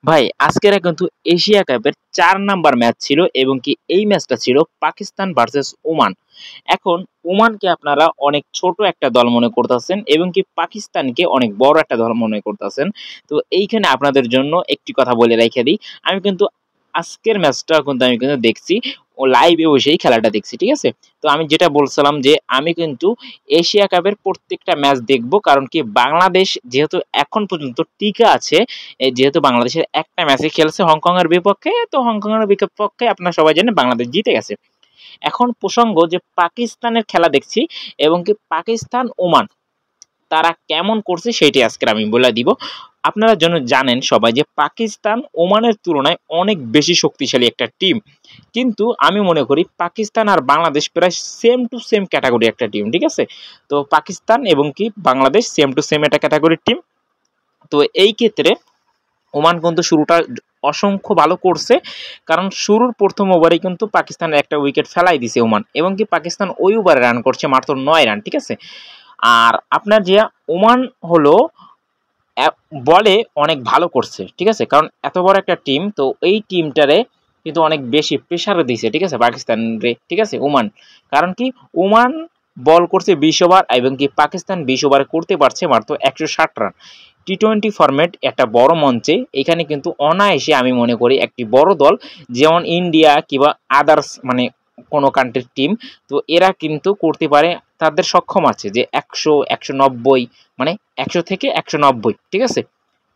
ভাই আজকের কিন্তু এশিয়া কাপের ৪ নাম্বার ম্যাচ ছিল এবং কি এই ম্যাচটা ছিল পাকিস্তান ভার্সেস ওমান। এখন ওমানকে আপনারা অনেক ছোট একটা দল মনে করতেছেন এবং কি পাকিস্তানকে অনেক বড় একটা দল মনে করতেছেন। তো এইখানে আপনাদের জন্য একটি কথা বলে রাইখা দিই, আমি কিন্তু আজকের ম্যাচটা কিন্তু আমি কিন্তু দেখছি ও লাইভে বসেই খেলাটা দেখছি, ঠিক আছে? তো আমি যেটা বলছিলাম যে আমি কিন্তু এশিয়া কাপের প্রত্যেকটা ম্যাচ দেখব, কারণ কি বাংলাদেশ যেহেতু এখন পর্যন্ত টিকে আছে, যেহেতু বাংলাদেশের একটা ম্যাচে খেলছে হংকং এর বিপক্ষে, তো হংকং এর বিপক্ষে আপনারা সবাই জানেন বাংলাদেশ জিতে গেছে। এখন প্রসঙ্গ যে পাকিস্তানের খেলা দেখছি এবং কি পাকিস্তান ওমান তারা কেমন করছে সেটি আজকে আমি বলে দিব। আপনারা যেন জানেন সবাই যে পাকিস্তান ওমানের তুলনায় অনেক বেশি শক্তিশালী একটা টিম, কিন্তু আমি মনে করি পাকিস্তান আর বাংলাদেশ প্রায় সেম টু সেম ক্যাটাগরি একটা টিম, ঠিক আছে? তো পাকিস্তান এবং কি বাংলাদেশ সেম টু সেম একটা ক্যাটাগরির টিম। তো এই ক্ষেত্রে ওমান কিন্তু শুরুটা অসংখ্য ভালো করছে, কারণ শুরুর প্রথম ওভারে কিন্তু পাকিস্তানের একটা উইকেট ফেলাই দিছে ওমান এবং কি পাকিস্তান ওই ওভারে রান করছে মাত্র ৯ রান, ঠিক আছে? আর আপনার যে ওমান হলো বলে অনেক ভালো করছে, ঠিক আছে? কারণ এত বড় একটা টিম, তো এই টিমটারে কিন্তু অনেক বেশি প্রেশার দিছে, ঠিক আছে, পাকিস্তানরে, ঠিক আছে, ওমান। কারণ কি ওমান বল করছে ২০ ওভার এবং কি পাকিস্তান ২০ ওভারে করতে পারছে মাত্র ১৬০ রান। টি-টোয়েন্টি ফরম্যাট একটা বড় মঞ্চে এখানে কিন্তু অনায়াসে আমি মনে করি একটি বড় দল যেমন ইন্ডিয়া কিংবা আদার্স মানে কোনো কান্ট্রির টিম, তো এরা কিন্তু করতে পারে, তাদের সক্ষম আছে যে ১০০ ১৯০ মানে ১০০ থেকে ১৯০, ঠিক আছে?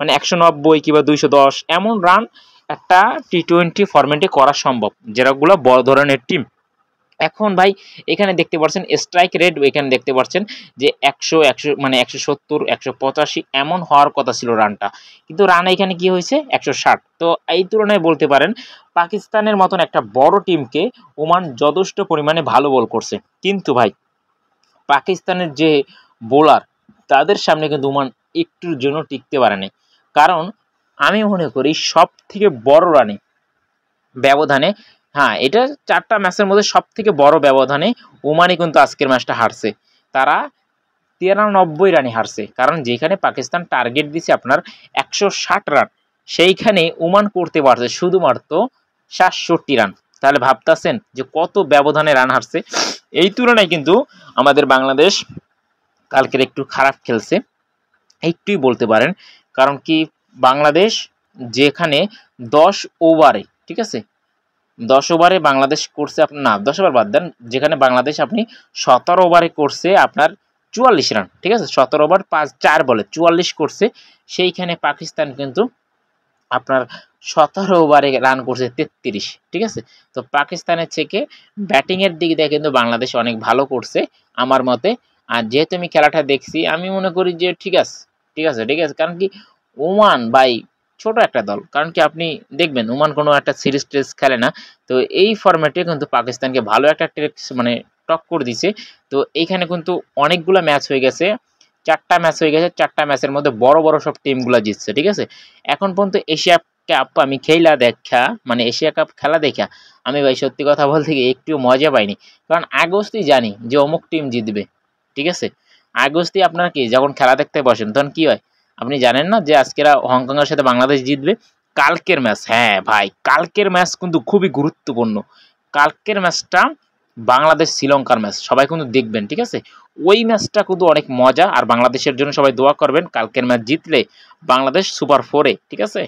মানে ১৯০ কিংবা ২১০ এমন রান একটা টি-টোয়েন্টি ফরম্যাটে করা সম্ভব, যেগুলো বড় ধরনের টিম। এখন ভাই এখানে দেখতে পাচ্ছেন স্ট্রাইক রেট, এখানে দেখতে পাচ্ছেন যে ১০০ মানে ১৭০ ১৮৫ এমন হওয়ার কথা ছিল রানটা, কিন্তু রান এখানে কি হয়েছে ১৬০। তো এই তুলনায় বলতে পারেন পাকিস্তানের মতন একটা বড় টিমকে ওমান যথেষ্ট পরিমাণে ভালো বল করছে, কিন্তু ভাই পাকিস্তানের যে বোলার তাদের সামনে কিন্তু ওমান একটুর জন্য টিকতে পারে নাই। কারণ আমি মনে করি সব থেকে বড় রানে ব্যবধানে, হ্যাঁ এটা ৪টা ম্যাচের মধ্যে সব থেকে বড় ব্যবধানে ওমানই কিন্তু আজকের ম্যাচটা হারছে। তারা ৯৩ রানে হারছে, কারণ যেখানে পাকিস্তান টার্গেট দিছে আপনার ১৬০ রান, সেইখানে ওমান করতে পারছে শুধুমাত্র ৬৭ রান। তাহলে ভাবতেছেন যে কত ব্যবধানে রান হারছে। এই তুলনায় কিন্তু আমাদের বাংলাদেশ কালকের একটু খারাপ খেলছে, একটুই বলতে পারেন। কারণ কি বাংলাদেশ যেখানে ১০ ওভারে, ঠিক আছে, ১০ ওভারে বাংলাদেশ করছে আপনার, না ১০ ওভার বাদ দেন, যেখানে বাংলাদেশ আপনি ১৭ ওভারে করছে আপনার ৪৪ রান, ঠিক আছে? ১৭ ওভার ৪ বলে ৪৪ করছে, সেইখানে পাকিস্তান কিন্তু আপনার ১৭ ওভারে রান করছে ৩৩, ঠিক আছে? তো পাকিস্তানের থেকে ব্যাটিংয়ের দিক দিয়ে কিন্তু বাংলাদেশ অনেক ভালো করছে আমার মতে। আর যেহেতু আমি খেলাটা দেখছি আমি মনে করি যে ঠিক আছে, ঠিক আছে, ঠিক আছে। কারণ কি ওমান ভাই ছোট একটা দল, কারণ কি আপনি দেখবেন ওমান কোনো একটা সিরিজ টিরিজ খেলে না, তো এই ফরম্যাটে কিন্তু পাকিস্তানকে ভালো একটা মানে টক্কর দিছে। তো এইখানে কিন্তু অনেকগুলো ম্যাচ হয়ে গেছে, ৪টা ম্যাচ হয়ে গেছে, ৪টা ম্যাচের মধ্যে বড় বড় সব টিমগুলো জিতছে, ঠিক আছে? এখন পর্যন্ত এশিয়া কাপ আমি খেলা দেখা মানে এশিয়া কাপ খেলা দেখা আমি ভাই সত্যি কথা বলতে গিয়ে একটু মজা পাইনি। কারণ আগস্টই জানি যে অমুক টিম জিতবে, ঠিক আছে? আগস্টই আপনার কি যখন খেলা দেখতে বসেন তখন কি হয় আপনি জানেন না যে আজকেরা হংকং এর সাথে বাংলাদেশ জিতবে। কালকের ম্যাচ, হ্যাঁ ভাই কালকের ম্যাচ কিন্তু খুবই গুরুত্বপূর্ণ। কালকের ম্যাচটা বাংলাদেশ শ্রীলঙ্কার ম্যাচ, সবাই কিন্তু দেখবেন, ঠিক আছে? ওই ম্যাচটা কিন্তু অনেক মজা, আর বাংলাদেশের জন্য সবাই দোয়া করবেন কালকের ম্যাচ জিতলে বাংলাদেশ সুপার 4-এ, ঠিক আছে?